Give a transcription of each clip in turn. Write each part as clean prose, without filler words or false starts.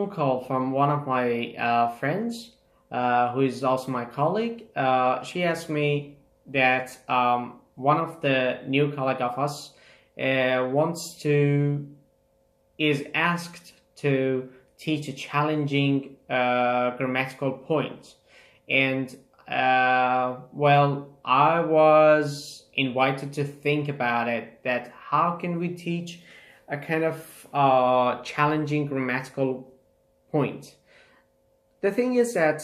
phone call from one of my friends, who is also my colleague. She asked me that one of the new colleague of us wants to is asked to teach a challenging grammatical point, and well, I was invited to think about it. That how can we teach a kind of challenging grammatical point? The thing is that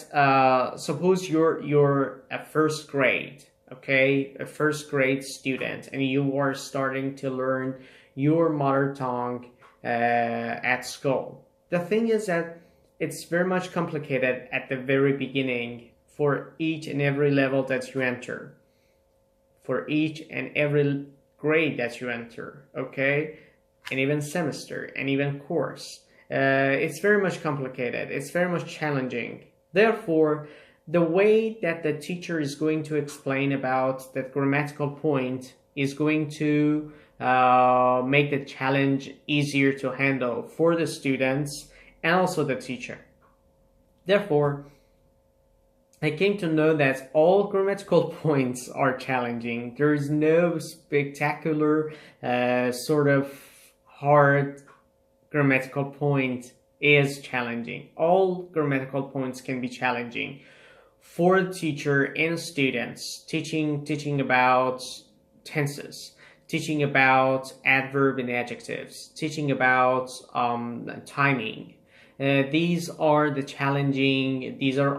suppose you're a first grade, okay, a first grade student, and you are starting to learn your mother tongue at school. The thing is that it's very much complicated at the very beginning for each and every level that you enter, for each and every grade that you enter, okay, and even semester and even course. It's very much complicated. It's very much challenging. Therefore, the way that the teacher is going to explain about that grammatical point is going to make the challenge easier to handle for the students and also the teacher. Therefore, I came to know that all grammatical points are challenging. There is no spectacular sort of hard grammatical point is challenging. All grammatical points can be challenging for the teacher and students. Teaching about tenses, teaching about adverb and adjectives, teaching about timing. These are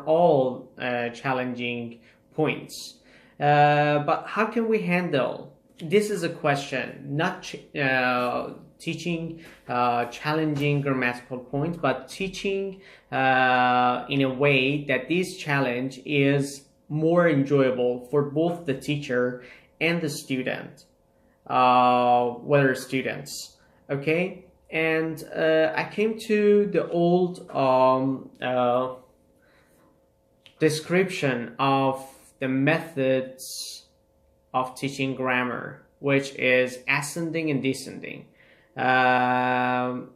all challenging points. But how can we handle? This is a question, not teaching challenging grammatical points, but teaching in a way that this challenge is more enjoyable for both the teacher and the student, whether students, okay? And I came to the old description of the methods of teaching grammar, which is ascending and descending. The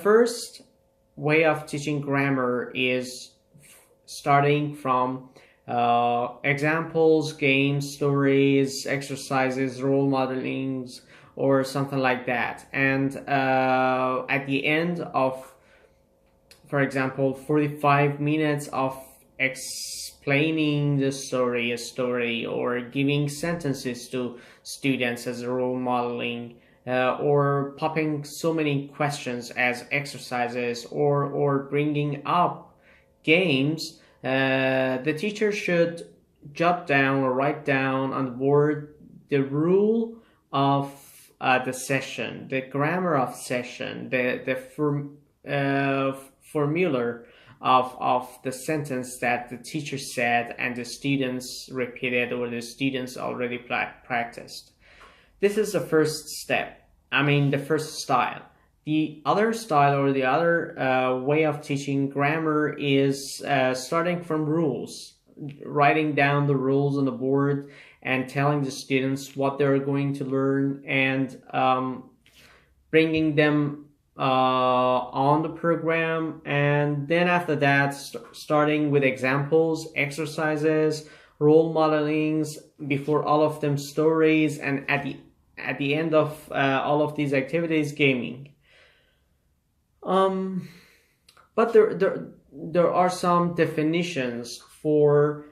first way of teaching grammar is starting from examples, games, stories, exercises, role modelings, or something like that. And at the end of, for example, 45 minutes of explaining the story, a story, or giving sentences to students as role modeling, or popping so many questions as exercises, or bringing up games, the teacher should jot down or write down on the board the rule of the session, the grammar of session, the formula of the sentence that the teacher said and the students repeated or the students already practiced. This is the first step. I mean, the first style. The other style or the other way of teaching grammar is starting from rules, writing down the rules on the board and telling the students what they're going to learn, and bringing them on the program. And then after that, starting with examples, exercises, role modelings, before all of them stories, and at the end of all of these activities, gaming. But there are some definitions for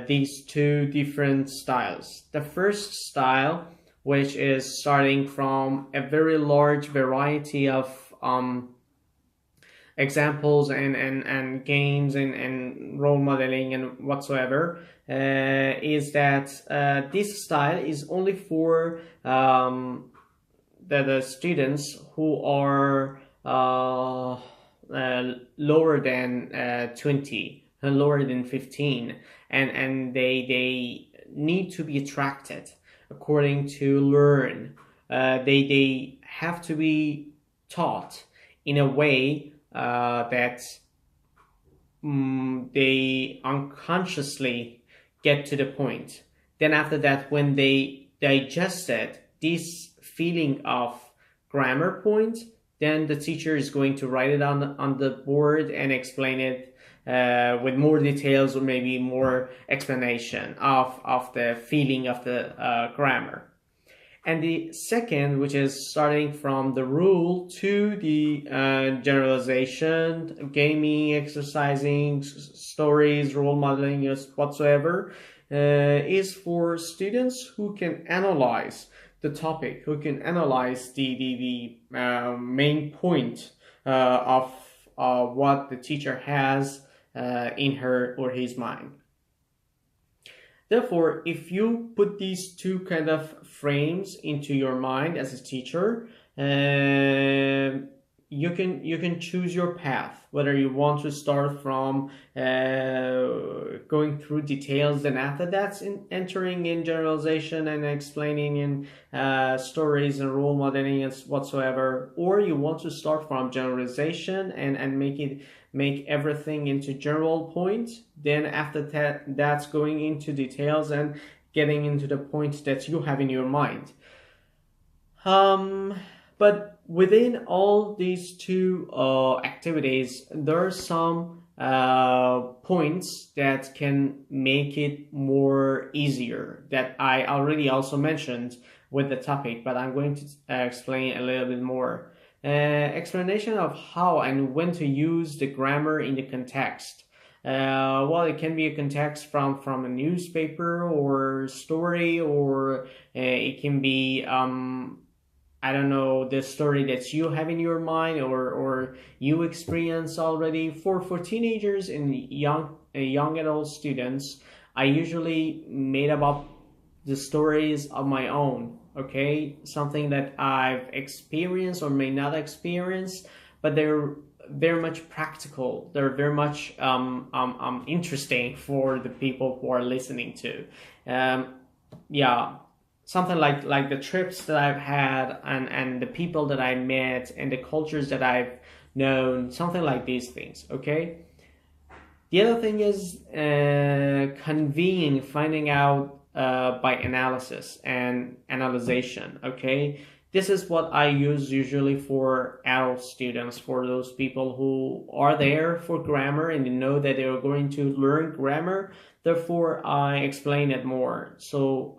these two different styles. The first style, which is starting from a very large variety of examples and games and role modeling and whatsoever, is that this style is only for the students who are lower than 20, lower than 15, and they need to be attracted according to learn. They have to be taught in a way that they unconsciously get to the point. Then after that, when they digested this feeling of grammar point, then the teacher is going to write it on the board and explain it with more details or maybe more explanation of the feeling of the grammar. And the second, which is starting from the rule to the generalization, gaming, exercising, stories, role modeling, whatsoever, is for students who can analyze the topic, who can analyze the main point of what the teacher has in her or his mind. Therefore, if you put these two kind of frames into your mind as a teacher, you can choose your path, whether you want to start from going through details, and after that entering in generalization and explaining in stories and role modeling and whatsoever, or you want to start from generalization and make everything into general points. Then after that's going into details and getting into the points that you have in your mind. But within all these two activities, there are some points that can make it more easier that I already also mentioned with the topic, but I'm going to explain a little bit more. Explanation of how and when to use the grammar in the context. Well, it can be a context from a newspaper or story, or it can be I don't know, the story that you have in your mind or you experience already. For teenagers and young adult students, I usually made up the stories of my own. Okay, something that I've experienced or may not experience, but they're very much practical. They're very much interesting for the people who are listening to. Yeah, something like the trips that I've had and the people that I met and the cultures that I've known, something like these things. Okay. The other thing is convening, finding out by analysis and analyzation. Okay, this is what I use usually for adult students, for those people who are there for grammar and they know that they are going to learn grammar. Therefore, I explain it more. So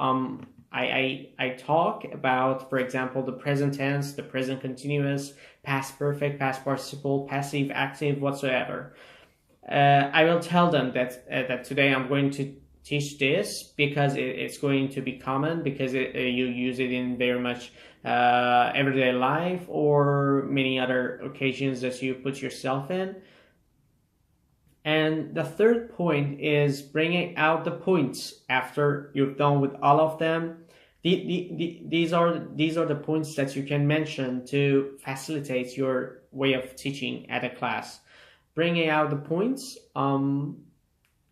I talk about, for example, the present tense, the present continuous, past perfect, past participle, passive, active, whatsoever. I will tell them that today I'm going to teach this because it's going to be common, because you use it in very much everyday life or many other occasions that you put yourself in. And the third point is bringing out the points after you've done with all of them. These are the points that you can mention to facilitate your way of teaching at a class. Bringing out the points,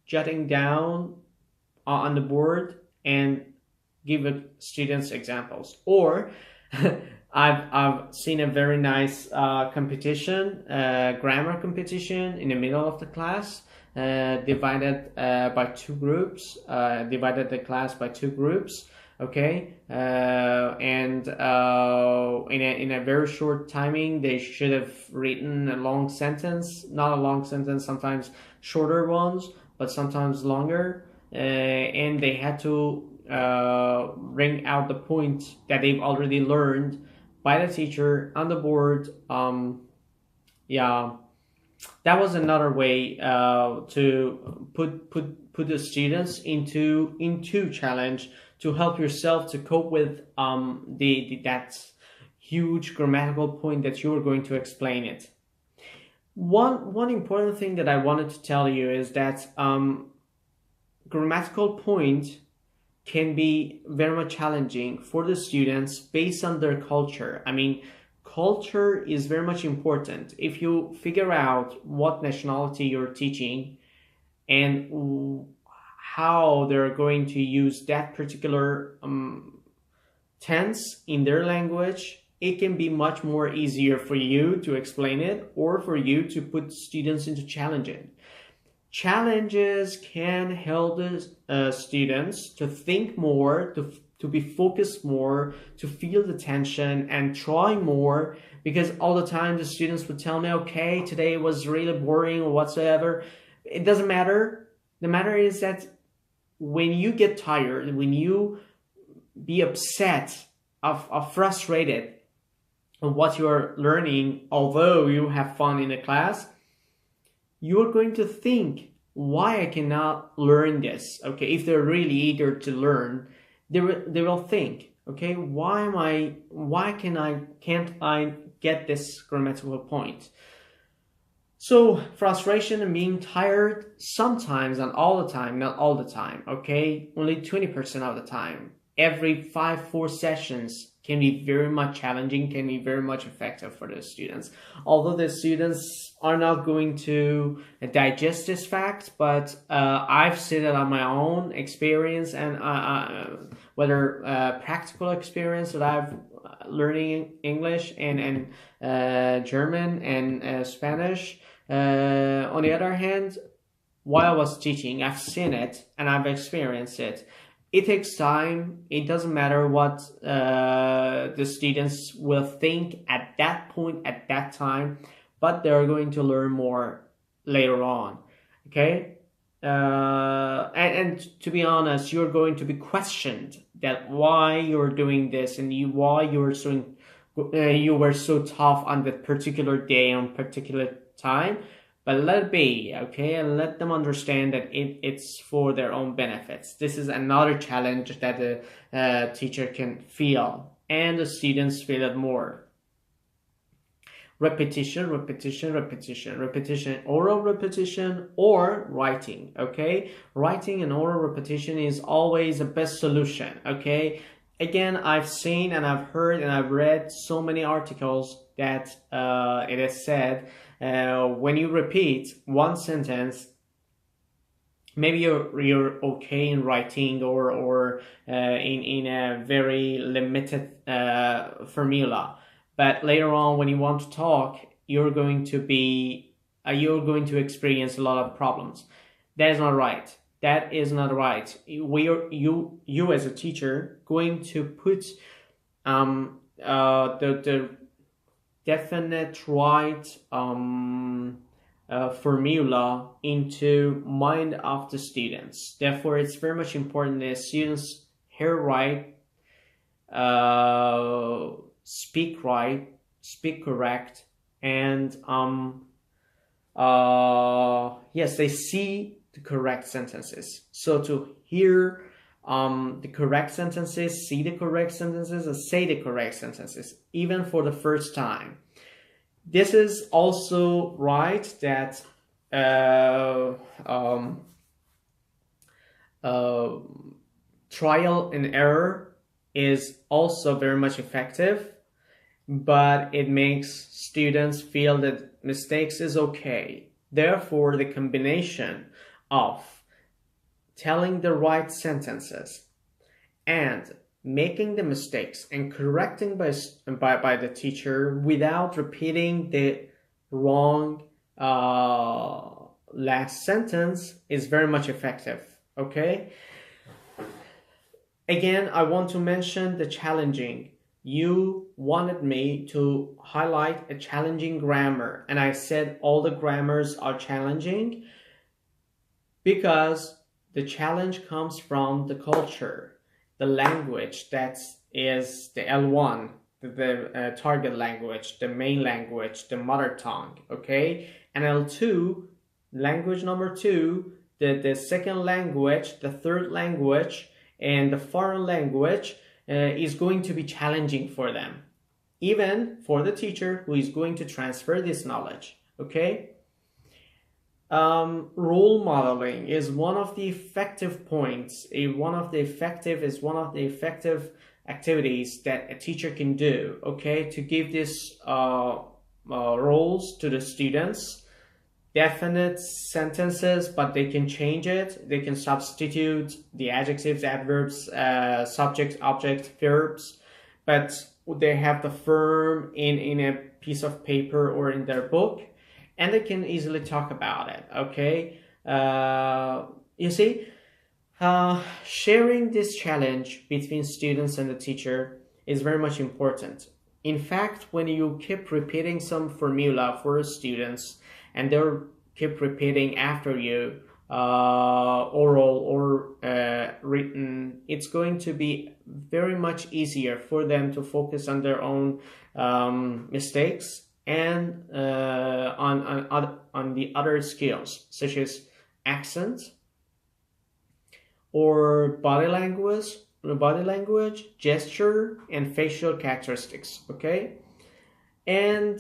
jotting down on the board and give students examples. Or I've seen a very nice competition, grammar competition in the middle of the class, divided by two groups, divided the class by two groups. Okay, and in a very short timing, they should have written a long sentence, not a long sentence, sometimes shorter ones, but sometimes longer, and they had to bring out the point that they've already learned by the teacher on the board. Yeah, that was another way to put the students into challenge, to help yourself to cope with that huge grammatical point that you are going to explain it. One important thing that I wanted to tell you is that grammatical point can be very much challenging for the students based on their culture. I mean, culture is very much important. If you figure out what nationality you're teaching and how they're going to use that particular tense in their language, it can be much more easier for you to explain it or for you to put students into challenging. Challenges can help the students to think more, to to be focused more, to feel the tension and try more, because all the time the students would tell me, okay, today was really boring or whatsoever. It doesn't matter. The matter is that when you get tired, when you be upset, of frustrated on what you are learning, although you have fun in the class, you're going to think, why I cannot learn this? Okay, if they're really eager to learn, they will think, okay, can't I get this grammatical point? So frustration and being tired sometimes, and all the time, not all the time, okay, only 20% of the time, every 4 sessions can be very much challenging, can be very much effective for the students. Although the students are not going to digest this fact, but I've seen it on my own experience, and whether practical experience that I've learning English and German and Spanish. On the other hand, while I was teaching, I've seen it and I've experienced it. It takes time. It doesn't matter what the students will think at that point, at that time, but they're going to learn more later on. Okay? And to be honest, you're going to be questioned that why you're doing this and why you were so tough on that particular day, on particular time. But let it be, okay? And let them understand that it's for their own benefits. This is another challenge that the teacher can feel, and the students feel it more. Repetition, oral repetition or writing, okay? Writing and oral repetition is always the best solution, okay? Again, I've seen and I've heard and I've read so many articles that it is said, when you repeat one sentence, maybe you're okay in writing or in a very limited formula, but later on when you want to talk, you're going to experience a lot of problems. That is not right. That is not right. You as a teacher going to put the definite right formula into mind of the students. Therefore, it's very much important that students hear right, speak right, speak correct, and yes, they see the correct sentences. So to hear the correct sentences, see the correct sentences, and say the correct sentences, even for the first time. This is also right that trial and error is also very much effective, but it makes students feel that mistakes is okay. Therefore, the combination of telling the right sentences and making the mistakes and correcting by the teacher without repeating the wrong last sentence is very much effective, okay? Again, I want to mention the challenging. You wanted me to highlight a challenging grammar, and I said all the grammars are challenging because the challenge comes from the culture, the language that is the L1, the target language, the main language, the mother tongue, okay? And L2, language number 2, the second language, the third language, and the foreign language is going to be challenging for them, even for the teacher who is going to transfer this knowledge, okay? Role modeling is one of the effective points, one of the effective activities that a teacher can do, okay, to give these roles to the students. Definite sentences, but they can change it. They can substitute the adjectives, adverbs, subject, object, verbs, but they have the form in a piece of paper or in their book, and they can easily talk about it, okay? You see, Sharing this challenge between students and the teacher is very much important. In fact, when you keep repeating some formula for students and they're keep repeating after you, oral or written, it's going to be very much easier for them to focus on their own mistakes and on the other skills such as accent or body language, gesture, and facial characteristics. Okay, and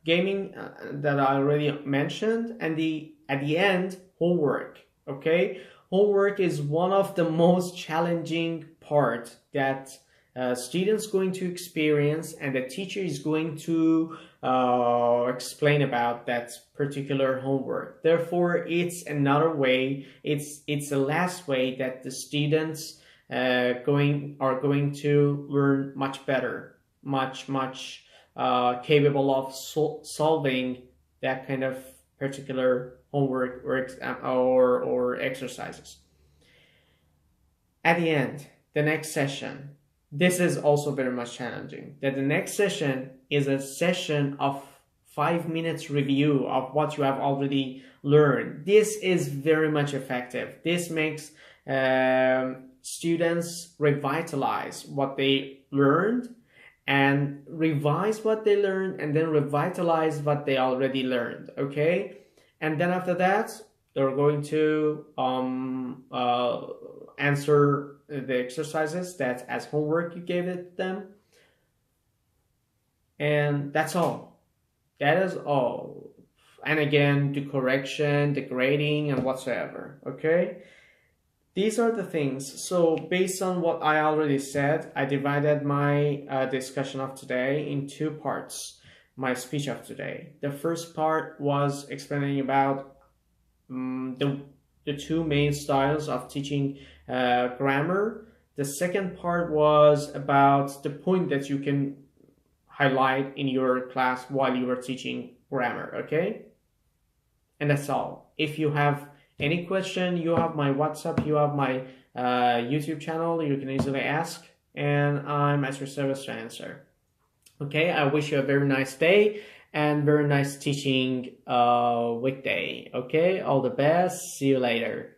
gaming that I already mentioned, and the at the end homework. Okay, homework is one of the most challenging part that students going to experience, and the teacher is going to explain about that particular homework. Therefore, it's another way. It's the last way that the students are going to learn much better, much capable of solving that kind of particular homework or exercises. At the end, the next session, this is also very much challenging. That the next session is a session of 5 minutes review of what you have already learned. This is very much effective. This makes students revitalize what they learned and revise what they learned and then revitalize what they already learned. Okay, and then after that they're going to answer the exercises that as homework you gave it them, and that's all. That is all. And again, the correction, the grading, and whatsoever. Okay, these are the things. So based on what I already said, I divided my discussion of today in two parts. My speech of today, the first part was explaining about the two main styles of teaching grammar. The second part was about the point that you can highlight in your class while you are teaching grammar. Okay, and that's all. If you have any question, you have my WhatsApp, you have my YouTube channel, you can easily ask, and I'm at your service to answer. Okay, I wish you a very nice day and very nice teaching weekday. Okay, all the best. See you later.